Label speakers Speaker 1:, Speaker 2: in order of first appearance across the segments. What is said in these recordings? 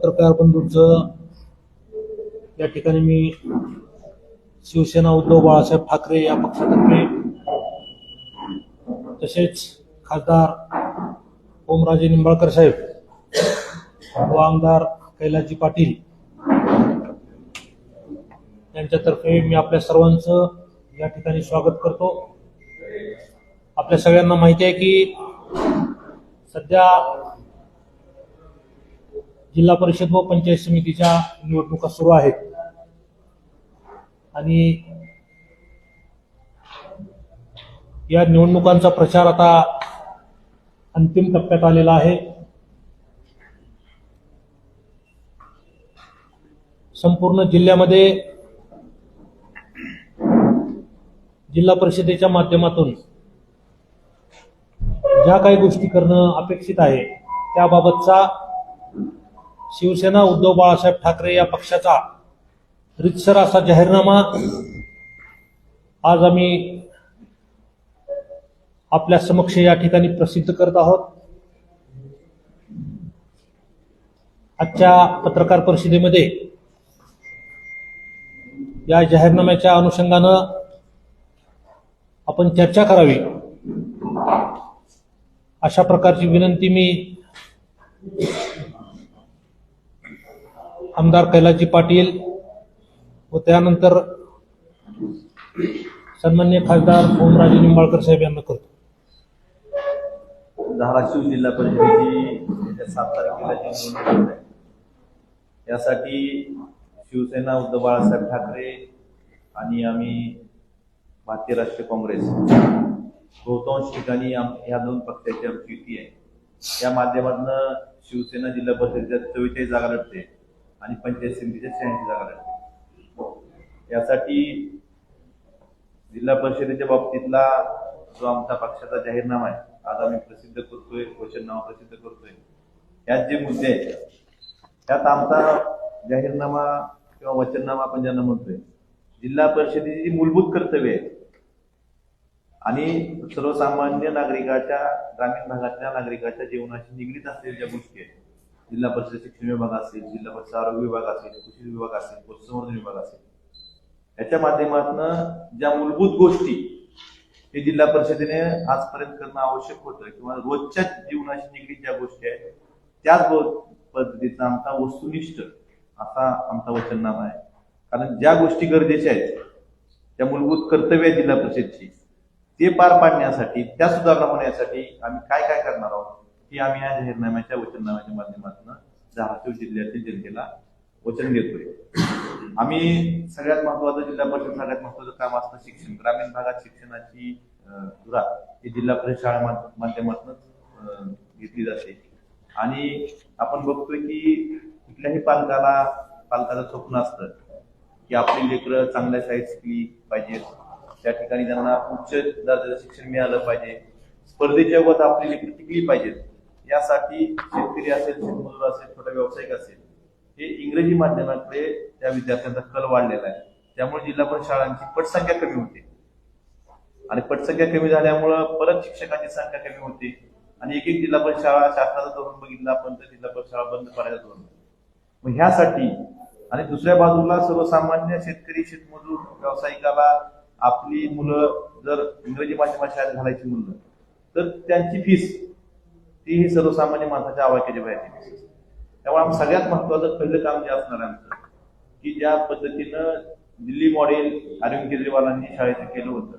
Speaker 1: पत्रकार बंधूंचं या ठिकाणी मी शिवसेना उद्धव बाळासाहेब ठाकरे या पक्षातर्फे तसेच खासदार ओमराजे निंबाळकर साहेब व आमदार कैलासजी पाटील यांच्यातर्फे मी आपल्या सर्वांचं या ठिकाणी स्वागत करतो। आपल्या सगळ्यांना माहिती आहे की सध्या जिल्हा परिषद व पंचायत समितीच्या निवडणुका सुरू आहेत आणि या निवडणुकांचा प्रचार आता अंतिम टप्प्यात आलेला आहे। संपूर्ण जिल्ह्यामध्ये जिल्हा परिषदेच्या माध्यमातून ज्या काही गोष्टी करणं अपेक्षित आहे त्याबाबतचा शिवसेना उद्धव बाळासाहेब ठाकरे या पक्षाचा रितसर असा जाहीरनामा आज आम्ही आपल्या समक्ष या ठिकाणी प्रसिद्ध करत आहोत। आजच्या पत्रकार परिषदेमध्ये या जाहीरनाम्याच्या अनुषंगानं आपण चर्चा करावी अशा प्रकारची विनंती मी आमदार कैलासजी पाटील व त्यानंतर सन्माननीय खासदार ओमराजे निंबाळकर साहेब यांना करतो।
Speaker 2: धाराशिव जिल्हा परिषदेची 7 तारखेला जी निवडणूक आहे यासाठी शिवसेना उद्धव बाळासाहेब ठाकरे आणि आम्ही भारतीय राष्ट्रीय काँग्रेस बहुतांश ठिकाणी या दोन पक्षाची आमची युती आहे। या माध्यमातून शिवसेना जिल्हा परिषदेच्या 44 जागा लढते आणि पंचायत समितीच्या 86 जागा लढते। यासाठी जिल्हा परिषदेच्या बाबतीतला जो आमचा पक्षाचा जाहीरनामा आहे आज आम्ही प्रसिद्ध करतोय, वचननामा प्रसिद्ध करतोय। यात जे मुद्दे आहेत त्यात आमचा जाहीरनामा किंवा वचननामा आपण ज्यांना म्हणतोय जिल्हा परिषदेची मूलभूत कर्तव्य आहे आणि सर्वसामान्य नागरिकाच्या ग्रामीण भागातल्या नागरिकाच्या जीवनाशी निगडीत असलेल्या ज्या गोष्टी आहेत, जिल्हा परिषद शिक्षण विभाग असेल, जिल्हा परिषद आरोग्य विभाग असेल, कृषी विभाग असेल, पशुसंवर्धन विभाग असेल, याच्या माध्यमातून ज्या मूलभूत गोष्टी हे जिल्हा परिषदेने आजपर्यंत करणं आवश्यक होतं किंवा रोजच्या जीवनाशी निगडीत ज्या गोष्टी आहेत त्याच पद्धतीचा आमचा वस्तुनिष्ठ असा आमचा वचननामा आहे। कारण ज्या गोष्टी गरजेच्या आहेत त्या मूलभूत कर्तव्य आहे जिल्हा परिषदची ते पार पाडण्यासाठी, त्या सुधारणा होण्यासाठी आम्ही काय काय करणार आहोत हे आम्ही या जाहीरनाम्याच्या वचननाम्याच्या माध्यमातून धाराशिव जिल्ह्यातील जनतेला वचन देतोय। आम्ही सगळ्यात महत्वाचं जिल्हा परिषद सगळ्यात महत्वाचं काम असतं शिक्षण। ग्रामीण भागात शिक्षणाची धुरा ही जिल्हा परिषद शाळा माध्यमातून घेतली जाते आणि आपण बघतोय की कुठल्याही पालकाचं स्वप्न असतं की आपली लेकरं चांगल्या शाळेत शिकली पाहिजेत, त्या ठिकाणी त्यांना उच्च दर्जाचं शिक्षण मिळालं पाहिजे, स्पर्धेच्या युगात आपली लेकरं टिकली पाहिजेत। यासाठी शेतकरी असेल, शेतमजूर असेल, छोटा व्यावसायिक असेल, हे इंग्रजी माध्यमाकडे त्या विद्यार्थ्यांचा कल वाढलेला आहे। त्यामुळे जिल्हा परिषद शाळांची पटसंख्या कमी होते आणि पटसंख्या कमी झाल्यामुळं परत शिक्षकांची संख्या कमी होते आणि एक जिल्हा परिषद शाळा शासनाचं धोरण बघितलं आपण तर जिल्हा परिषद शाळा बंद करायचं धोरण। मग ह्यासाठी आणि दुसऱ्या बाजूला सर्वसामान्य शेतकरी, शेतमजूर, व्यावसायिकाला आपली मुलं जर इंग्रजी माध्यमात शाळेत घालायची म्हणलं तर त्यांची फीस ही सर्वसामान्य माणसाच्या आवाक्याच्या बाहेर येते। त्यामुळे आम्ही सगळ्यात महत्वाचं पहिलं काम जे असणार आहे आमचं की ज्या पद्धतीनं दिल्ली मॉडेल अरविंद केजरीवालांनी शाळेचं केलं होतं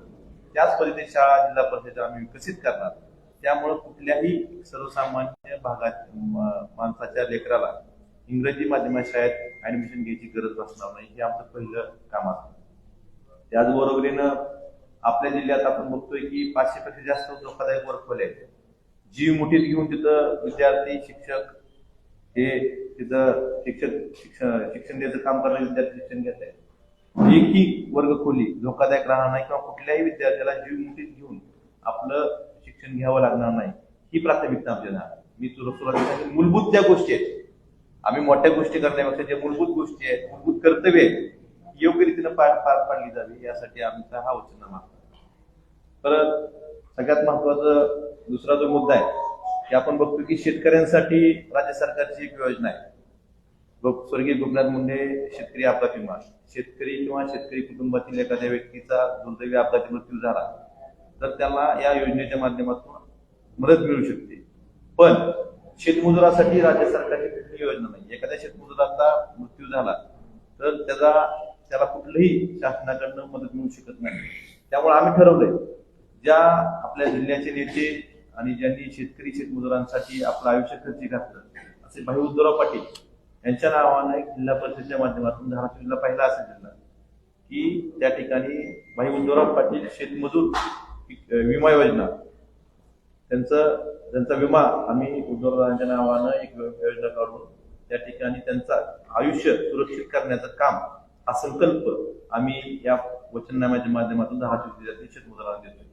Speaker 2: त्याच पद्धतीने शाळा जिल्हा परिषद आम्ही विकसित करणार। त्यामुळे कुठल्याही सर्वसामान्य भागात माणसाच्या लेकराला इंग्रजी माध्यमात शाळेत ऍडमिशन घ्यायची गरज भासणार नाही, हे आमचं पहिलं काम असतं। त्याचबरोबरीनं आपल्या जिल्ह्यात आपण बघतोय की 500 पेक्षा जास्त धोकादायक वर्गखोले आहेत। जीव मुठीत घेऊन तिथं विद्यार्थी, शिक्षक हे तिथं शिक्षण द्यायचं काम करणारे विद्यार्थी शिक्षण घेत आहेत। एकही वर्गखोली धोकादायक राहणार नाही किंवा कुठल्याही विद्यार्थ्याला जीव मुठीत घेऊन आपलं शिक्षण घ्यावं लागणार नाही, ही प्राथमिकता आमच्या आहे। मी सुरुवातीला मूलभूत ज्या गोष्टी आहेत, आम्ही मोठ्या गोष्टी करण्यापेक्षा ज्या मूलभूत गोष्टी आहेत, मूलभूत कर्तव्य आहेत, योग्य रीतीने पार पाडली जावी यासाठी आमचा हा वचननामा। परत सगळ्यात महत्वाचं दुसरा जो मुद्दा आहे की आपण बघतो की शेतकऱ्यांसाठी राज्य सरकारची एक योजना आहे स्वर्गीय गोपीनाथ मुंडे शेतकरी अपघात विमा, शेतकरी किंवा शेतकरी कुटुंबातील एखाद्या व्यक्तीचा दुर्दैवी अपघाती मृत्यू झाला तर त्याला या योजनेच्या माध्यमातून मदत मिळू शकते. पण शेतमजुरासाठी राज्य सरकारची कुठलीही योजना नाही. एखाद्या शेतमजुराचा मृत्यू झाला तर त्याला कुठलंही शासनाकडनं मदत मिळू शकत नाही. त्यामुळे आम्ही ठरवलंय, ज्या आपल्या जिल्ह्याचे नेते आणि ज्यांनी शेतकरी शेतमजुरांसाठी आपलं आयुष्य खर्ची घातलं असे भाई उद्धवराव पाटील यांच्या नावाने जिल्हा परिषदेच्या माध्यमातून धाराशिव जिल्हा पहिला असेल जिल्हा की त्या ठिकाणी भाई उद्धवराव पाटील शेतमजूर विमा योजना त्यांचा विमा आम्ही उद्धवरावांच्या नावानं एक योजना काढून त्या ठिकाणी त्यांचा आयुष्य सुरक्षित करण्याचं काम हा संकल्प आम्ही या वचननाम्याच्या माध्यमातून धाराशिव जिल्ह्यातील शेतमजुरांना देतोय.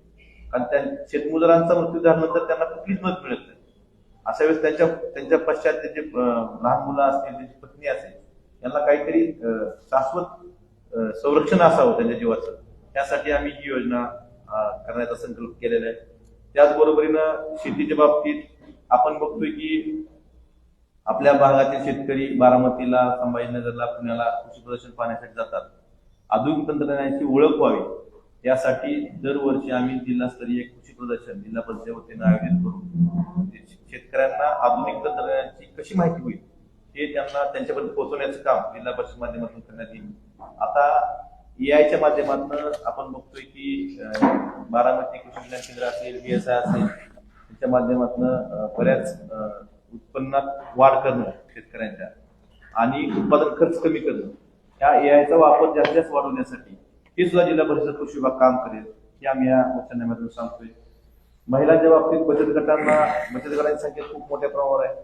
Speaker 2: कारण त्या शेतमजुरांचा मृत्यू झाल्यानंतर त्यांना कुठलीच मदत मिळत नाही. अशा वेळेस त्यांच्या पश्चात त्याचे लहान मुलं असतील, त्यांची पत्नी असेल, यांना काहीतरी शाश्वत संरक्षण असावं त्यांच्या जीवाचं. त्यासाठी आम्ही ही योजना करण्याचा संकल्प केलेला आहे. त्याचबरोबरीनं शेतीच्या बाबतीत आपण बघतोय की आपल्या भागातील शेतकरी बारामतीला, संभाजीनगरला, पुण्याला कृषी प्रदर्शन पाहण्यासाठी जातात. आधुनिक तंत्रज्ञानाची ओळख व्हावी यासाठी दरवर्षी आम्ही जिल्हास्तरीय कृषी प्रदर्शन जिल्हा परिषदेच्या वतीनं आयोजित करून शेतकऱ्यांना आधुनिक तंत्रज्ञानाची कशी माहिती होईल हे त्यांच्यापर्यंत पोहोचवण्याचं काम जिल्हा परिषद माध्यमातून करण्यात येईल. आता एआयच्या माध्यमातून आपण बघतोय की बारामती कृषी विज्ञान केंद्र असेल, BSI असेल, त्याच्या माध्यमातून बऱ्याच उत्पन्नात वाढ करणं शेतकऱ्यांच्या आणि उत्पादन खर्च कमी करणं, या एआयचा वापर जास्तीत जास्त वाढवण्यासाठी हे सुद्धा जिल्हा परिषद कृषी विभाग काम करेल हे आम्ही या वचननाम्यातून सांगतोय. महिलांच्या बाबतीत बचत गटांची संख्या खूप मोठ्या प्रमाणावर आहे,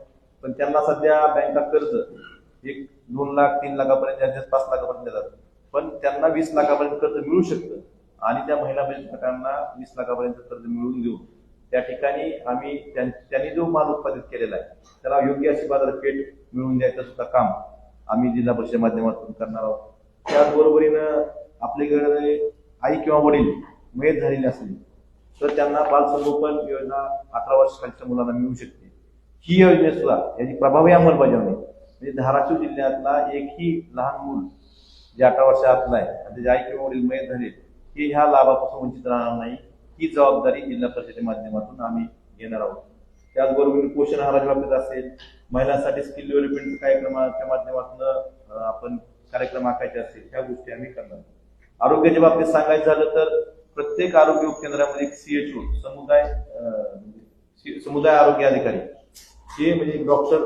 Speaker 2: पण त्यांना सध्या बँका कर्ज 2 लाख 3 लाखापर्यंत, जास्तीत 5 लाखापर्यंत देतात. पण त्यांना 20 लाखापर्यंत कर्ज मिळू शकतं आणि त्या महिला बचत गटांना 20 लाखापर्यंत कर्ज मिळवून देऊ. त्या ठिकाणी आम्ही त्यांनी जो माल उत्पादित केलेला आहे त्याला योग्य अशी बाजारपेठ मिळवून द्यायचं सुद्धा काम आम्ही जिल्हा परिषदेच्या माध्यमातून करणार आहोत. त्याचबरोबरीनं आपल्याकडे आई किंवा वडील मयत झालेले असतील तर त्यांना बालसंगोपन योजना 18 वर्षाखालच्या मुलांना मिळू शकते. ही योजना सुद्धा याची प्रभावी अंमलबजावणी म्हणजे धाराशिव जिल्ह्यातला एकही लहान मूल जे 18 वर्षातलं आहे आणि त्याचे आई किंवा वडील मयत झाले हे ह्या लाभापासून वंचित राहणार नाही. ही जबाबदारी जिल्हा परिषदेच्या माध्यमातून आम्ही घेणार आहोत. त्याचबरोबर पोषण आहाराच्या बाबतीत असेल, महिलांसाठी स्किल डेव्हलपमेंट कार्यक्रमाच्या माध्यमातून आपण कार्यक्रम आखायचे असेल, ह्या गोष्टी आम्ही करणार. आरोग्याच्या बाबतीत सांगायचं झालं तर प्रत्येक आरोग्य उपकेंद्रामध्ये एक CHO समुदाय आरोग्य अधिकारी हे म्हणजे डॉक्टर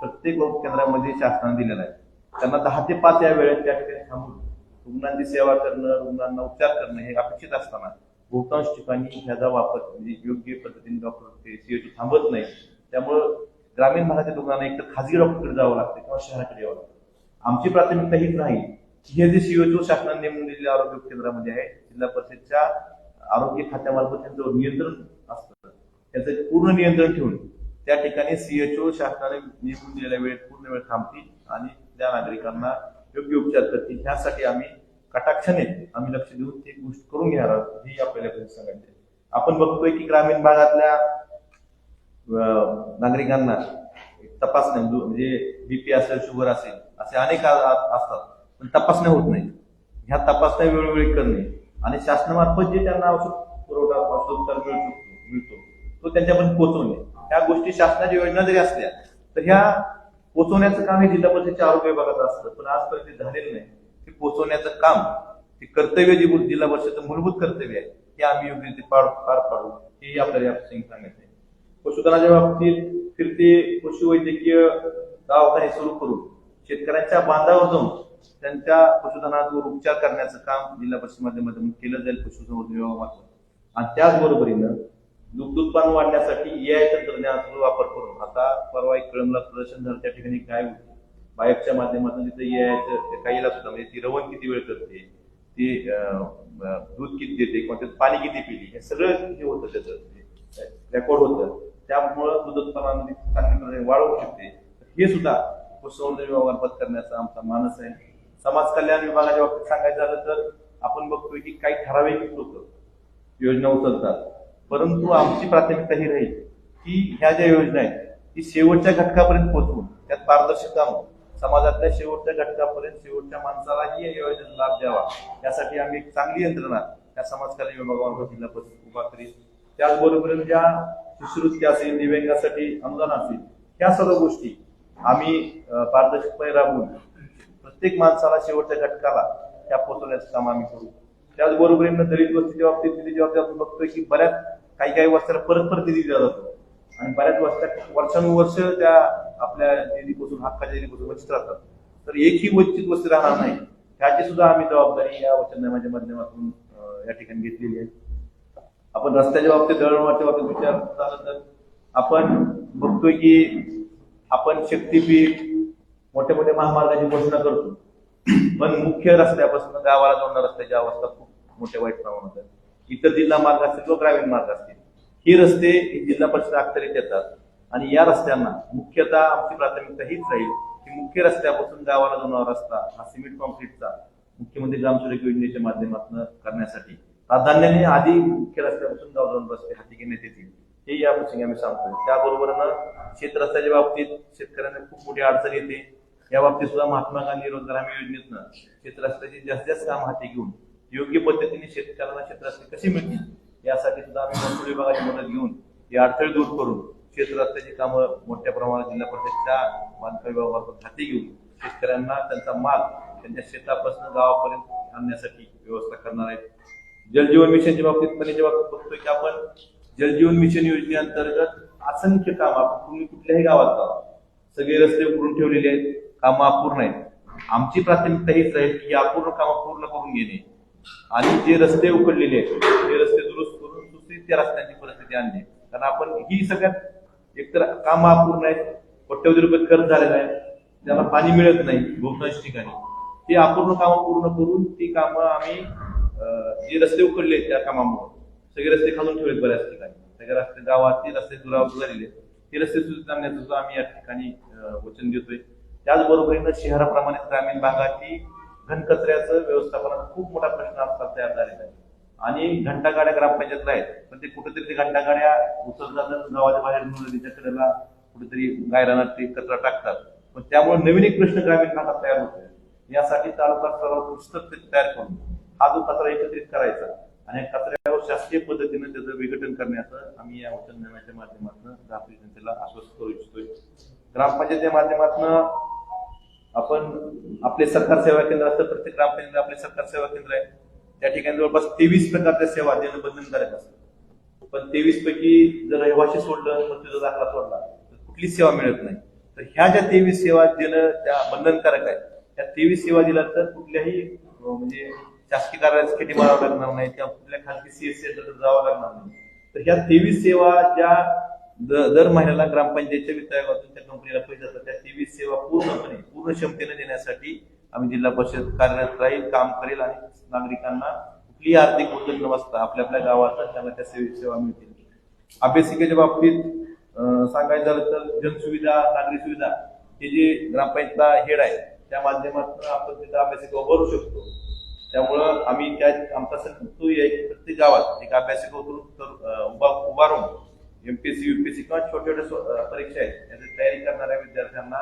Speaker 2: प्रत्येक उपकेंद्रामध्ये शासनाने दिलेला आहे. त्यांना 10 ते 5 या वेळेत त्या ठिकाणी थांबून रुग्णांची सेवा करणं, रुग्णांना उपचार करणं हे अपेक्षित असताना बहुतांश ठिकाणी ह्याचा वापर म्हणजे योग्य पद्धतीने डॉक्टर CHO थांबत नाही. त्यामुळं ग्रामीण भागातील रुग्णांना एकतर खाजगी डॉक्टरकडे जावं लागतं किंवा शहराकडे यावं लागतं. आमची प्राथमिकता हीच राहील की हे जे CHO शासनाने नेमून दिलेले आरोग्य केंद्रामध्ये आहे, जिल्हा परिषदच्या आरोग्य खात्यामार्फत त्यांचं नियंत्रण असतं, त्याचं पूर्ण नियंत्रण ठेवून त्या ठिकाणी CHO शासनाने नेमून दिलेल्या वेळेत पूर्ण वेळ थांबतील आणि त्या नागरिकांना योग्य उपचार करतील. ह्यासाठी आम्ही कटाक्षाने लक्ष देऊन ती गोष्ट करून घेणार आहोत ही आपल्याला सांगायचे. आपण बघतोय की ग्रामीण भागातल्या नागरिकांना तपासण्या म्हणजे BP असेल, शुगर असेल, असे अनेक असतात पण तपासण्या होत नाही. ह्या तपासण्या वेळोवेळी करणे आणि शासनामार्फत जे त्यांना औषध पुरवठा औषधोपचार मिळतो तो त्यांच्यापर्यंत पोहोचवणे, ह्या गोष्टी शासनाच्या योजना जरी असल्या तर ह्या पोहोचवण्याचं काम हे जिल्हा परिषदेच्या आरोग्य विभागाचं असतं, पण आजपर्यंत झालेलं नाही. ते पोहोचवण्याचं काम, ते कर्तव्य जे जिल्हा परिषदेचं मूलभूत कर्तव्य आहे ते आम्ही योग्य रीती पार पाडू हेही आपल्याला या प्रसंगी सांगायचं आहे. पशुधनाच्या बाबतीत फिरते पशुवैद्यकीय दवाखाने सुरू करून शेतकऱ्यांच्या बांधावर जाऊन त्यांच्या पशुधनावर उपचार करण्याचं काम जिल्हा परिषद माध्यमातून केलं जाईल पशुसंवर्धन विभागामार्फत. आणि त्याचबरोबरीनं दुग्ध उत्पादन वाढण्यासाठी AI तंत्रज्ञानाचा वापर करून आता परवा एक कळमला प्रदर्शन झालं, त्या ठिकाणी काय होतं बायकच्या माध्यमातून तिथे AIचं काहीला सुद्धा म्हणजे ती रवण किती वेळ करते, ती दूध किती देते किंवा त्यात पाणी किती पिली, हे सगळं हे होतं त्याचं रेकॉर्ड होतं. त्यामुळं दूध उत्पादनामध्ये चांगली वाढ होऊ शकते. हे सुद्धा पशुसंवर्धन विभागामार्फत करण्याचा आमचा मानस आहे. समाज कल्याण विभागाच्या बाबतीत सांगायचं झालं तर आपण बघतोय की काही ठराविक लोक योजना उचलतात, परंतु आमची प्राथमिकता ही राहील की ह्या ज्या योजना आहेत ती शेवटच्या घटकापर्यंत पोहोचवून त्यात पारदर्शकता आणून समाजातल्या शेवटच्या घटकापर्यंत शेवटच्या माणसालाही या योजनेचा लाभ द्यावा यासाठी आम्ही एक चांगली यंत्रणा या समाज कल्याण विभागामार्फत जिल्हा परिषद उभा करील. त्याचबरोबर ज्या शिष्यवृत्ती असेल, दिव्यांगासाठी अनुदान असेल, ह्या सर्व गोष्टी आम्ही पारदर्शकपणे राबवून प्रत्येक माणसाला शेवटच्या घटकाला त्या पोहोचवण्याचं काम आम्ही करू. त्याचबरोबरीनं दलित वस्तीच्या बाबतीत निधीच्या बाबतीत आपण बघतोय की बऱ्याच काही वस्त्याला परत निधी दिला जातो आणि बऱ्याच वर्षानुवर्ष त्या आपल्या निधीपासून, हक्काच्या निधीपासून वंचित राहतात. तर एकही वंचित वस्ती राहणार नाही ह्याची सुद्धा आम्ही जबाबदारी या वचननाम्याच्या माध्यमातून या ठिकाणी घेतलेली आहे. आपण रस्त्याच्या बाबतीत, दळणवळणाच्या बाबतीत विचार झाला तर आपण बघतोय की आपण शक्तीपीठ, मोठ्या मोठ्या महामार्गाची घोषणा करतो, पण मुख्य रस्त्यापासून गावाला जोडणाऱ्या रस्त्याची अवस्था खूप मोठ्या वाईट प्रमाणात आहे. इतर जिल्हा मार्ग असतील किंवा ग्रामीण मार्ग असतील, ही रस्ते जिल्हा परिषद अखत्यारीत येतात आणि या रस्त्यांना मुख्यतः आमची प्राथमिकता हीच राहील की मुख्य रस्त्यापासून गावाला जोडणारा रस्ता हा सिमेंट कॉन्क्रीटचा मुख्यमंत्री ग्रामसडक योजनेच्या माध्यमातून करण्यासाठी प्राधान्याने आधी मुख्य रस्त्यापासून गाव जोडणारे रस्ते हाती घेण्यात येतील, हे या प्रसंगी आम्ही सांगतोय. त्याबरोबरनं शेत रस्त्याच्या बाबतीत शेतकऱ्यांना खूप मोठी अडचण येते. या बाबतीत सुद्धा महात्मा गांधी रोजगार हमी योजनेतनं शेत रस्त्याची जास्त काम हाती घेऊन योग्य पद्धतीने शेतकऱ्यांना शेत रस्ते कसे मिळतील यासाठी सुद्धा आम्ही महसूल विभागाची मदत घेऊन हे अडथळे दूर करून शेत रस्त्याची कामं मोठ्या प्रमाणात जिल्हा परिषदच्या बांधकाम विभागामार्फत हाती घेऊन शेतकऱ्यांना त्यांचा माल त्यांच्या शेतापासून गावापर्यंत आणण्यासाठी व्यवस्था करणार आहेत. जलजीवन मिशनच्या बाबतीत पाण्याच्या बाबतीत बघतोय की आपण जलजीवन मिशन योजनेअंतर्गत असंख्य काम आपण तुम्ही कुठल्याही गावात जावा, सगळे रस्ते उकरून ठेवलेले आहेत, कामं अपूर्ण आहेत. आमची प्राथमिकता हीच राहील की अपूर्ण कामं पूर्ण करून घेणे आणि जे रस्ते उकडलेले आहेत ते रस्ते दुरुस्त करून दुसरी त्या रस्त्यांची परिस्थिती आणणे. कारण आपण ही सगळ्यात एकतर कामं अपूर्ण आहेत, कोट्यवधी रुपये खर्च झालेला आहे, त्याला पाणी मिळत नाही बहुतांश ठिकाणी. ते अपूर्ण कामं पूर्ण करून ती कामं आम्ही जे रस्ते उकडले त्या कामामुळे सगळे रस्ते खालून ठेवलेत बऱ्याच ठिकाणी, सगळे रस्ते गावातले रस्ते दुरावत झालेले ते रस्ते सुद्धा आणण्याचं सुद्धा आम्ही या ठिकाणी वचन देतोय. त्याचबरोबरीनं शहराप्रमाणे ग्रामीण भागाची घनकचऱ्याचं व्यवस्थापनाचा खूप मोठा प्रश्न आजकाल तयार झालेला आहे आणि घंटागाड्या ग्रामपंचायतला आहेत, पण ते कुठेतरी ते घंटागाड्या उचलतात, गावाच्या बाहेर नदीच्या कडेला कुठेतरी गायरानात ते कचरा टाकतात. पण त्यामुळे नवीन एक प्रश्न ग्रामीण भागात तयार होतोय. यासाठी तालुका स्तरावर पुस्तक तयार करून हा जो कचरा एकत्रित करायचा आणि कचऱ्यावर शासकीय पद्धतीने त्याचं विघटन करण्याचं आम्ही या वचननाम्याच्या माध्यमातून ग्रामपंचायत जनतेला आश्वस्त करू इच्छितोय. ग्रामपंचायतीच्या माध्यमातून आपण आपले सरकार सेवा केंद्र असतं, प्रत्येक ग्रामपंचायतीला आपले सरकार सेवा केंद्र आहे. त्या ठिकाणी जवळपास 23 प्रकारच्या सेवा देणं बंधनकारक असतं. पण 23 पैकी जर रहिवाशी सोडलं, मृत्यूचा दाखला सोडला तर कुठलीच सेवा मिळत नाही. तर ह्या ज्या 23 सेवा देणं त्या बंधनकारक आहे, त्या 23 सेवा दिल्या तर कुठल्याही म्हणजे शासकीय कार्यालयात खेटी मारावं लागणार नाही, त्या कुठल्या खाजगी सीएससी सेंटर जावं लागणार नाही. तर ह्या 23 सेवा ज्या दर महिन्याला ग्रामपंचायतच्या वित्त आयोगातून त्या कंपनीला पैसे जातात, त्या 23 सेवा पूर्ण क्षमतेने देण्यासाठी आम्ही जिल्हा परिषद कार्यरत राहील, काम करेल आणि नागरिकांना कुठलीही आर्थिक बंधन न बसता आपल्या आपल्या गावात त्यांना त्या सेवा मिळतील. अभ्यासिकेच्या बाबतीत सांगायचं झालं तर जनसुविधा, नागरी सुविधा हे जे ग्रामपंचायतला हेड आहे त्या माध्यमातून आपण तिथं अभ्यासिका उभारू शकतो. त्यामुळं आम्ही त्या आमचा संकल्प आहे की प्रत्येक गावात एक अभ्यासिका उभारून एमपीएससी, यूपीएससी किंवा छोट्या छोट्या परीक्षा आहेत याची तयारी करणाऱ्या विद्यार्थ्यांना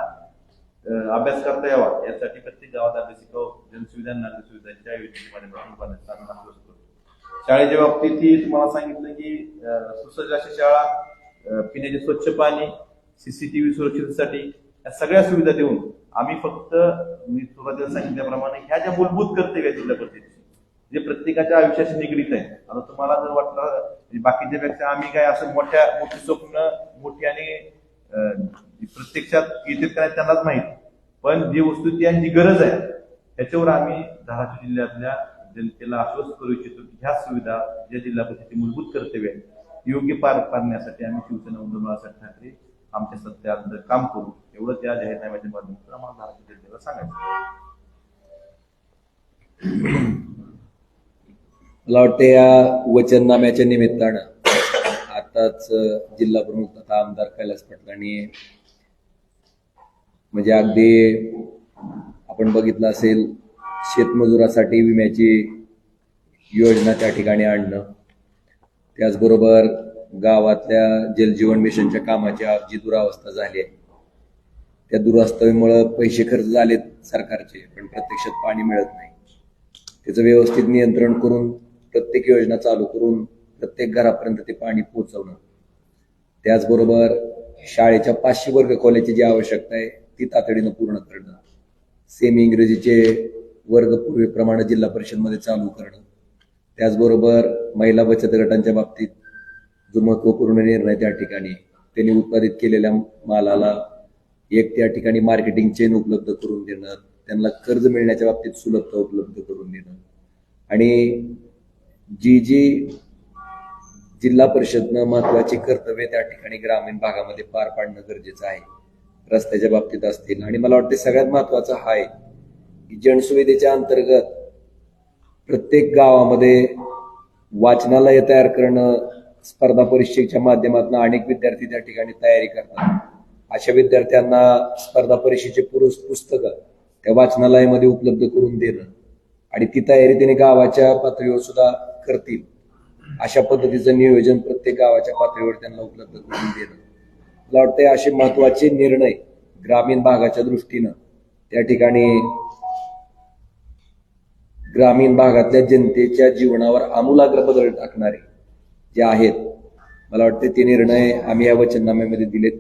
Speaker 2: अभ्यास करता यावा यासाठी प्रत्येक गावात अभ्यासिका जनसुविधा, नागरी सुविधांच्या योजनेच्या माध्यमातून आश्वस्त करतो. शाळेच्या बाबतीतही तुम्हाला सांगितलं की सुसज्ज अशी शाळा, पिण्याचे स्वच्छ पाणी, सीसीटीव्ही सुरक्षिततेसाठी या सगळ्या सुविधा देऊन आम्ही फक्त मी सुरुवातीला सांगितल्याप्रमाणे ह्या ज्या मूलभूत कर्तव्य आहेत जिल्हा परिषदेची जे प्रत्येकाच्या आयुष्याशी निगडीत आहे. आता तुम्हाला जर वाटलं बाकीच्या पेक्षा आम्ही काय असं मोठी स्वप्न मोठी आणि प्रत्यक्षात येतात काय त्यांनाच माहित, पण जी वस्तू त्यांची गरज आहे त्याच्यावर आम्ही धाराशिव जिल्ह्यातल्या जनतेला आश्वस्त करू इच्छितो की ह्या सुविधा ज्या जिल्हा परिषदेची मूलभूत कर्तव्य आहेत योग्य पार पाडण्यासाठी आम्ही शिवसेना उद्धव बाळासाहेब ठाकरे आमच्या सत्तेत काम करू एवढं त्या जाहीरनाम्याच्या माध्यमातून आम्हाला धाराशिव जिल्ह्याला सांगायचं.
Speaker 3: मला वाटतं या वचननाम्याच्या निमित्तानं आताच जिल्हा प्रमुख तथा आमदार कैलास पाटलांनी म्हणजे अगदी आपण बघितलं असेल शेतमजुरासाठी विम्याची योजना त्या ठिकाणी आणणं, त्याचबरोबर गावातल्या जलजीवन मिशनच्या कामाची जी दुरावस्था झाली आहे त्या दुरावस्थेमुळे पैसे खर्च झालेत सरकारचे, पण प्रत्यक्षात पाणी मिळत नाही. त्याचं व्यवस्थित नियंत्रण करून प्रत्येक योजना चालू करून प्रत्येक घरापर्यंत ते पाणी पोहोचवणं. त्याचबरोबर शाळेच्या 500 वर्ग खोल्याची जी आवश्यकता आहे ती तातडीनं पूर्ण करणं. सेमी इंग्रजीचे वर्ग पूर्वीप्रमाणे जिल्हा परिषदमध्ये चालू करणं. त्याचबरोबर महिला बचत गटांच्या बाबतीत जो महत्वपूर्ण निर्णय त्या ठिकाणी त्यांनी उत्पादित केलेल्या मालाला एक त्या ठिकाणी मार्केटिंग चेन उपलब्ध करून देणं, त्यांना कर्ज मिळण्याच्या बाबतीत सुलभता उपलब्ध करून देणं आणि जी जिल्हा परिषदनं महत्वाची कर्तव्य त्या ठिकाणी ग्रामीण भागामध्ये पार पाडणं गरजेचं आहे. रस्त्याच्या बाबतीत असतील आणि मला वाटतं सगळ्यात महत्वाचं हा आहे की जनसुविधेच्या अंतर्गत प्रत्येक गावामध्ये वाचनालय तयार करणं. स्पर्धा परीक्षेच्या माध्यमातून अनेक विद्यार्थी त्या ठिकाणी तयारी करतात. अशा विद्यार्थ्यांना स्पर्धा परीक्षेचे पुस्तकं त्या वाचनालयामध्ये उपलब्ध करून देणं आणि ती तयारी त्याने गावाच्या पातळीवर सुद्धा करतील अशा पद्धतीचं नियोजन प्रत्येक गावाच्या पातळीवर त्यांना उपलब्ध करून देणं. मला वाटतं असे महत्वाचे निर्णय ग्रामीण भागाच्या दृष्टीनं त्या ठिकाणी ग्रामीण भागातल्या जनतेच्या जीवनावर आमूलाग्र बदल टाकणारे जे आहेत, मला वाटते ते निर्णय आम्ही या वचननाम्यामध्ये दिलेत.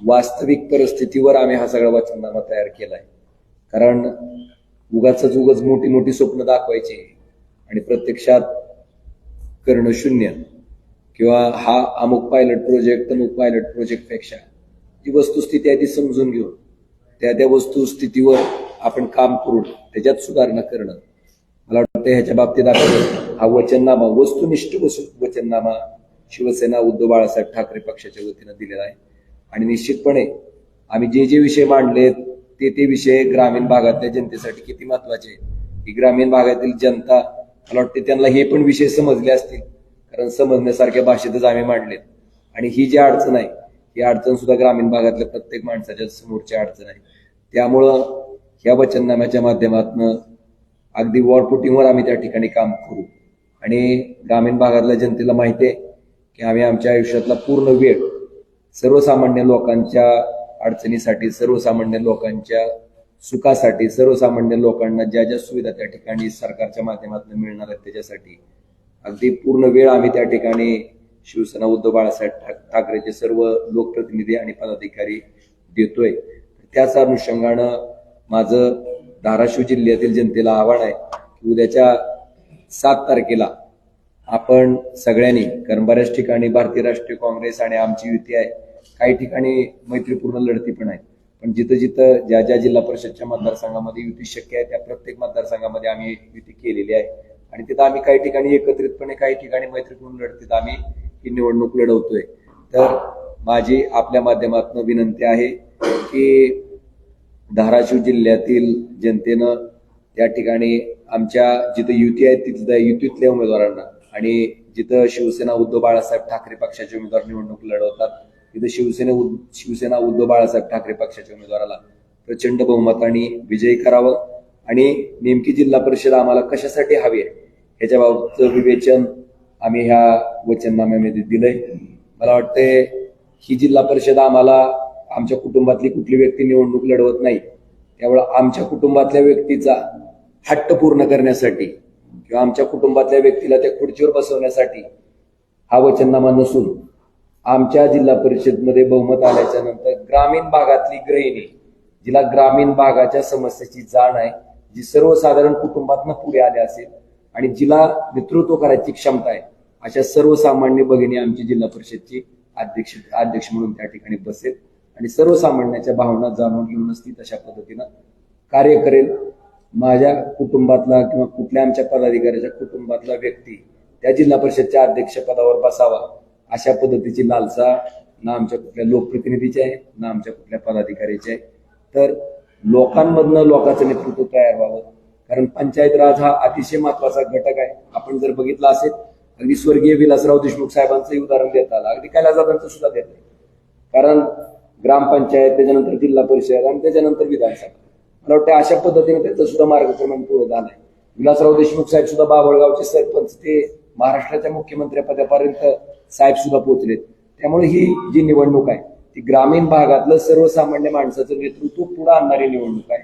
Speaker 3: वास्तविक परिस्थितीवर आम्ही हा सगळा वचननामा तयार केलाय. कारण उगाच मोठी मोठी स्वप्न दाखवायची आणि प्रत्यक्षात करणं शून्य किंवा हा अमुक पायलट प्रोजेक्ट तमुक पायलट प्रोजेक्ट पेक्षा जी वस्तुस्थिती आहे ती समजून घेऊन त्या वस्तुस्थितीवर आपण काम करून त्याच्यात सुधारणा करणं. मला वाटतं ह्याच्या बाबतीत आपण हा वचननामा वस्तुनिष्ठ वचननामा शिवसेना उद्धव बाळासाहेब ठाकरे पक्षाच्या वतीनं दिलेला आहे. आणि निश्चितपणे आम्ही जे विषय मांडलेत ते विषय ग्रामीण भागातल्या जनतेसाठी किती महत्वाचे की ग्रामीण भागातील जनता मला वाटते त्यांना हे पण विषय समजले असतील, कारण समजण्यासारख्या भाषेतच आम्ही मांडलेत. आणि ही जी अडचण आहे ही अडचण सुद्धा ग्रामीण भागातल्या प्रत्येक माणसाच्या समोरची अडचण आहे. त्यामुळं ह्या वचननाम्याच्या माध्यमातून अगदी वॉरपुटिंगवर आम्ही त्या ठिकाणी काम करू आणि ग्रामीण भागातल्या जनतेला माहिती आहे की आम्ही आमच्या आयुष्यातला पूर्ण वेळ सर्वसामान्य लोकांच्या अडचणीसाठी, सर्वसामान्य लोकांच्या सुखासाठी, सर्वसामान्य लोकांना ज्या सुविधा त्या ठिकाणी सरकारच्या माध्यमातून मिळणार आहेत त्याच्यासाठी अगदी पूर्ण वेळ आम्ही त्या ठिकाणी शिवसेना उद्धव बाळासाहेब ठाकरेचे सर्व लोकप्रतिनिधी आणि पदाधिकारी देतोय. त्याच अनुषंगानं माझं धाराशिव जिल्ह्यातील जनतेला आव्हान आहे की उद्याच्या 7 तारखेला आपण सगळ्यांनी, कारण बऱ्याच ठिकाणी भारतीय राष्ट्रीय काँग्रेस आणि आमची युती आहे, काही ठिकाणी मैत्रीपूर्ण लढती पण आहेत, पण जिथं जिथं ज्या जिल्हा परिषदच्या मतदारसंघामध्ये युती शक्य आहे त्या प्रत्येक मतदारसंघामध्ये आम्ही युती केलेली आहे आणि तिथं आम्ही काही ठिकाणी एकत्रितपणे, काही ठिकाणी मैत्रीपूर्ण लढतीत आम्ही ही निवडणूक लढवतोय. तर माझी आपल्या माध्यमातून विनंती आहे की धाराशिव जिल्ह्यातील जनतेनं त्या ठिकाणी आमच्या जिथं युती आहे तिथल्या युतीतल्या उमेदवारांना आणि जिथं शिवसेना उद्धव बाळासाहेब ठाकरे पक्षाचे उमेदवार निवडणूक लढवतात तिथं शिवसेना उद्धव बाळासाहेब ठाकरे पक्षाच्या उमेदवाराला प्रचंड बहुमताने विजयी करावं आणि नेमकी जिल्हा परिषद आम्हाला कशासाठी हवी आहे ह्याच्याबाबतचं विवेचन आम्ही ह्या वचननाम्यामध्ये दिलंय. मला वाटतंय ही जिल्हा परिषद आम्हाला आमच्या कुटुंबातली कुठली व्यक्ती निवडणूक लढवत नाही, त्यामुळं आमच्या कुटुंबातल्या व्यक्तीचा हट्ट पूर्ण करण्यासाठी किंवा आमच्या कुटुंबातल्या व्यक्तीला त्या खुर्चीवर बसवण्यासाठी हा वचननामा नसून आमच्या जिल्हा परिषदमध्ये बहुमत आल्याच्या नंतर ग्रामीण भागातली गृहिणी जिला ग्रामीण भागाच्या समस्येची जाण आहे, जी सर्वसाधारण कुटुंबातनं पुढे आले असेल आणि जिला नेतृत्व करायची क्षमता आहे, अशा सर्वसामान्य भगिनी आमची जिल्हा परिषदची अध्यक्ष म्हणून त्या ठिकाणी बसेल आणि सर्वसामान्याच्या भावना जाणून घेऊनच ती तशा पद्धतीनं कार्य करेल. माझ्या कुटुंबातला किंवा कुठल्या आमच्या पदाधिकाऱ्याच्या कुटुंबातला व्यक्ती त्या जिल्हा परिषदच्या अध्यक्षपदावर बसावा अशा पद्धतीची लालसा ना आमच्या कुठल्या लोकप्रतिनिधीची आहे ना आमच्या कुठल्या पदाधिकाऱ्याची आहे. तर लोकांमधनं लोकांचं नेतृत्व तयार व्हावं, कारण पंचायत राज हा अतिशय महत्वाचा घटक आहे. आपण जर बघितलं असेल अगदी स्वर्गीय विलासराव देशमुख साहेबांचंही उदाहरण देता आलं, अगदी कैलासदादांचं सुद्धा देत आहे. कारण ग्रामपंचायत, त्याच्यानंतर जिल्हा परिषद आणि त्याच्यानंतर विधानसभा, मला वाटतं अशा पद्धतीने त्याचं सुद्धा मार्गक्रमण पुढे झालंय. विलासराव देशमुख साहेब सुद्धा बाभळगावचे सरपंच ते महाराष्ट्राच्या मुख्यमंत्र्यापदापर्यंत साहेब सुद्धा पोहोचलेत. त्यामुळे ही जी निवडणूक आहे ती ग्रामीण भागातलं सर्वसामान्य माणसाचं नेतृत्व पुढे आणणारी निवडणूक आहे.